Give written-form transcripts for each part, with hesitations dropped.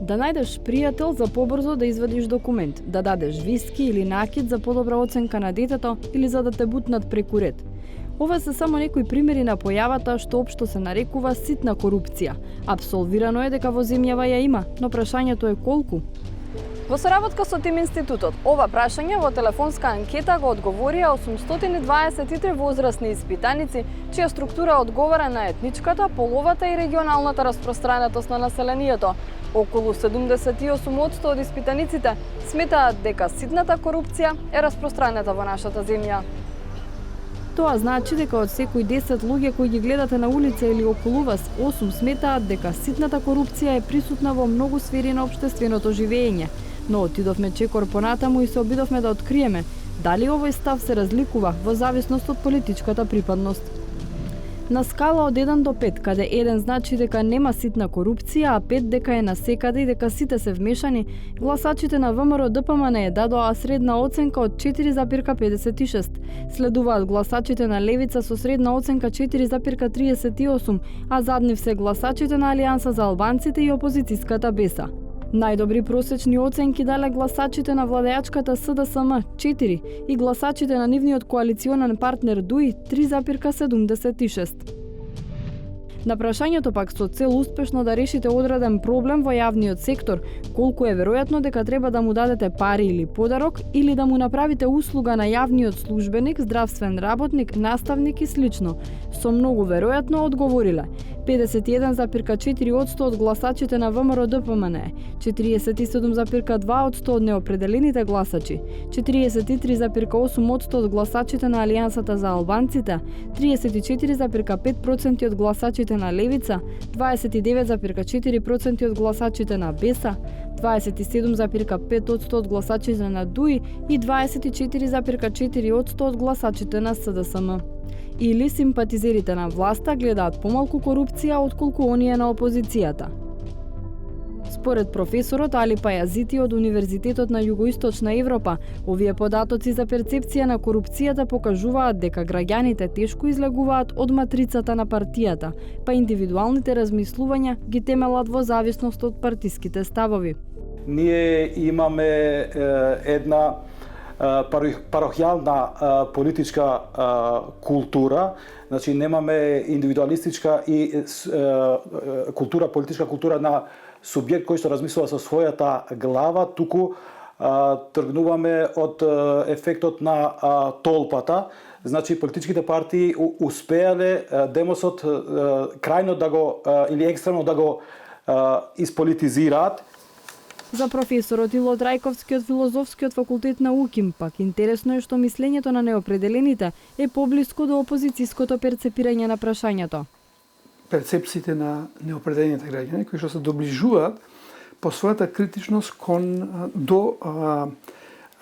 Да најдеш пријател за побрзо да извадиш документ, да дадеш виски или накид за подобра оценка на детето или за да те бутнат преку ред. Ова се само некои примери на појавата што општо се нарекува ситна корупција. Апсолвирано е дека во земјава ја има, но прашањето е колку? Во соработка со Тим институтот, ова прашање во телефонска анкета го одговорија 823 возрастни испитаници, чија структура одговара на етничката, половата и регионалната распространетост на населението. Околу 78% од испитаниците сметаат дека ситната корупција е распространета во нашата земја. Тоа значи дека од секои 10 луѓе кои ги гледате на улица или околу вас, 8 сметаат дека ситната корупција е присутна во многу сфери на општественото живење. Но отидовме чекор понатаму и се обидовме да откриеме дали овој став се разликува во зависност од политичката припадност. На скала од 1 до 5, каде 1 значи дека нема ситна корупција, а 5 дека е насекаде и дека сите се вмешани, гласачите на ВМРО ДПМН дадоа средна оценка од 4,56. Следуваат гласачите на Левица со средна оценка 4,38, а зад нив се гласачите на Алијанса за албанците и опозицијската Беса. Најдобри просечни оценки дале гласачите на владеачката СДСМ 4 и гласачите на нивниот коалиционен партнер ДУИ 3,76. На прашањето пак со цел успешно да решите одреден проблем во јавниот сектор, колку е веројатно дека треба да му дадете пари или подарок или да му направите услуга на јавниот службеник, здравствен работник, наставник и слично, со многу веројатно одговориле 51,4% од гласачите на ВМРО ДПМН, 47,2% од неопределените гласачи, 43,8% од гласачите на Алијансата за албанците, 34,5% од гласачите на Левица, 29,4% од гласачите на Беса, 27,5% од гласачите на ДУИ и 24,4% од гласачите на СДСМ. Или симпатизерите на власта гледаат помалку корупција отколку оние на опозицијата. Според професорот Али Пајазити од Универзитетот на Југоисточна Европа, овие податоци за перцепција на корупцијата покажуваат дека граѓаните тешко излегуваат од матрицата на партијата, па индивидуалните размислувања ги темелат во зависност од партиските ставови. Ние имаме една парохијална политичка култура, значи немаме индивидуалистичка и политичка култура на субјект кој што размислува со својата глава, туку тргнуваме од ефектот на толпата. Значи политичките партии успеале демосот крајно да го или екстремно да го исполитизираат. За професорот Ило Трајковски од Филозофскиот факултет на УКИМ пак интересно е што мислењето на неопределените е поблиско до опозицијското перцепирање на прашањето. Перцепциите на неопределените граѓани кои што се доближуваат по својата критичност до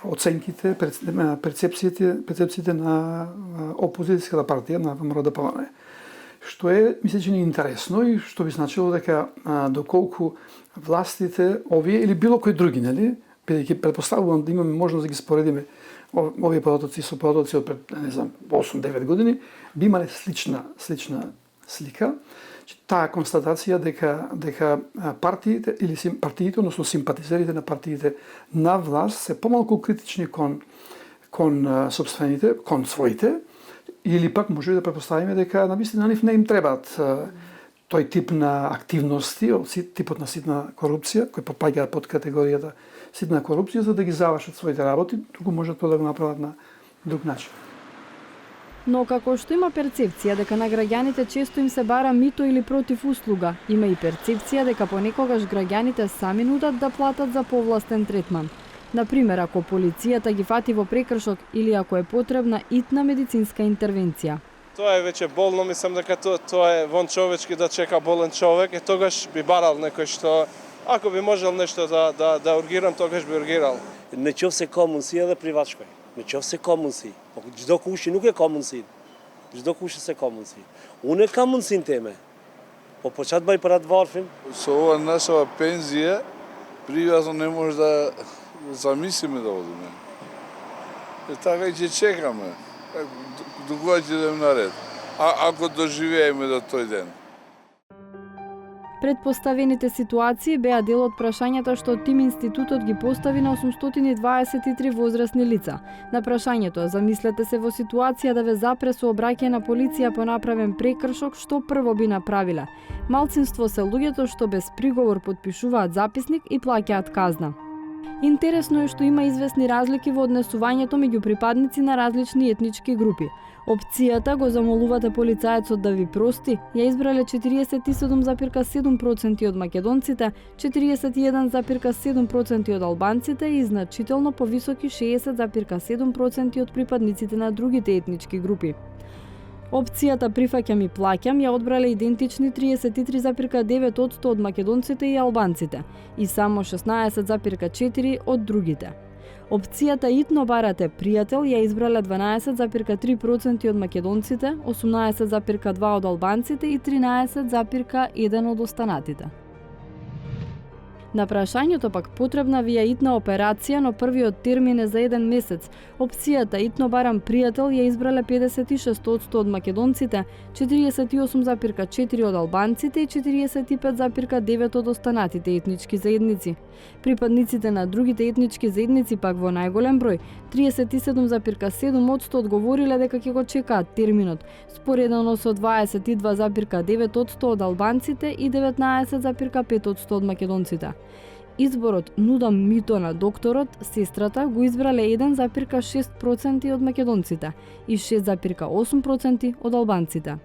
оценките, перцепциите на опозицијската партија на ВМРО ДПМН. Што е, мисля, че интересно и што би значило дека доколку властите, овие или било кои други, нели, бидејќи претпоставувам да имаме можност да ги споредиме овие податоци со податоци од пред, не знам, 8-9 години, би имале слична слика. Таа констатација дека партиите или партиите, односно симпатизерите на партиите на власт се помалку критични кон собствените, кон своите, или пак може да претпоставиме дека навистина нив не им требаат тој тип на активности, типот на ситна корупција, кој попаѓа под категоријата ситна корупција, за да ги завршат своите работи, туку може тоа да го направат на друг начин. Но како што има перцепција дека на граѓаните често им се бара мито или против услуга, има и перцепција дека понекогаш граѓаните сами нудат да платат за повластен третман. Например, ако полицијата ги фати во прекршок или ако е потребна итна медицинска интервенција. Тоа е веќе болно, мислам дека тоа е вон човечки да чека болен човек, и тогаш би барал некој што, ако би можел нешто да ургирам, тогаш би ургирал. Не ќе се комунси, да привачкај. Не ќе се комунси. Џдо куши нук е комунси. Џдо куши се комунси. Уне комунсин теме. По почат бај парат варфим. Со ова наша пензија, привазно не може да замислиме да одиме. Така и ќе чекаме. Докога ќе идеме наред. Ако доживееме до тој ден. Предпоставените ситуации беа дел од прашањата што Тим институтот ги постави на 823 возрастни лица. На прашањето замислете се во ситуација да ве запре со обраќање на полиција по направен прекршок, што прво би направиле? Малцинство се луѓето што без приговор потпишуваат записник и плаќаат казна. Интересно е што има известни разлики во однесувањето меѓу припадници на различни етнички групи. Опцијата го замолувате полицаецот да ви прости, ја избрале 47,7% од македонците, 41,7% од албанците и значително повисоки 60,7% од припадниците на другите етнички групи. Опцијата прифаќам и плаќам ја одбрале идентични 33,9% од македонците и албанците и само 16,4% од другите. Опцијата итно барате пријател ја избрале 12,3% од македонците, 18,2% од албанците и 13,1% од останатите. На прашањето пак потребна ви е итна операција, но првиот термин е за 1 месец. Опцијата итно барам пријател ја избрале 56% од македонците, 48,4% од албанците и 45,9% од останатите етнички заедници. Припадниците на другите етнички заедници пак во најголем број, 37,7% одговориле дека ќе го чекаат терминот, споредено со 22,9% од албанците и 19,5% од македонците. Изборот "Нудам мито на докторот, сестрата" го избрале 1,6% од македонците и 6,8% од албанците.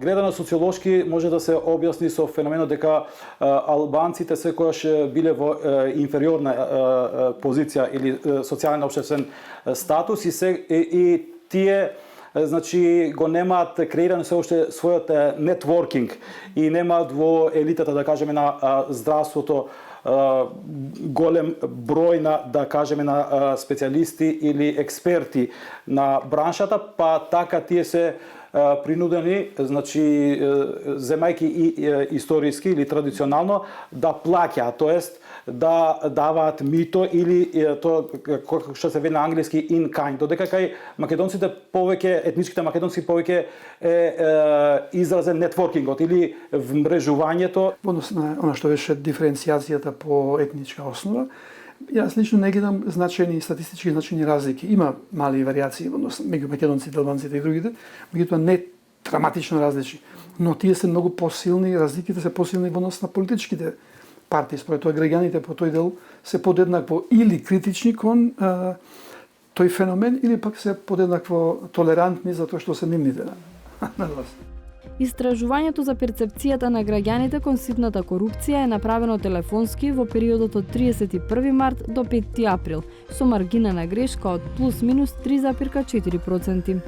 Гледано социолошки може да се објасни со феноменот дека албанците секогаш биле во инфериорна позиција или социјален општествен статус и тие значи го немаат креирано се уште својот нетворкинг и немаат во елитата, да кажеме, на здравството голем број на, да кажеме, на специјалисти или експерти на браншата, па така тие се принудени, значи земајки и историски или традиционално да плаќаат, тоест да даваат мито или тоа што се вели на англиски in kind, додека кај македонците повеќе, етничките македонци повеќе е изразен нетворкингот или вмрежувањето. Во однос на она што беше диференцијацијата по етничка основа, јас лично не гледам значајни статистички значајни разлики. Има мали варијации во однос меѓу македонците, албанците и другите, меѓутоа не драматично различни, но тие се многу посилни, разликите се посилни во однос на политичките партии. Според тоа граѓаните по тој дел се подеднакво или критични кон тој феномен, или пак се подеднакво толерантни за тоа што се нивните на власт. Истражувањето за перцепцијата на граѓаните кон ситната корупција е направено телефонски во периодот од 31 март до 5 април, со маргина на грешка од плюс-минус 3,4%.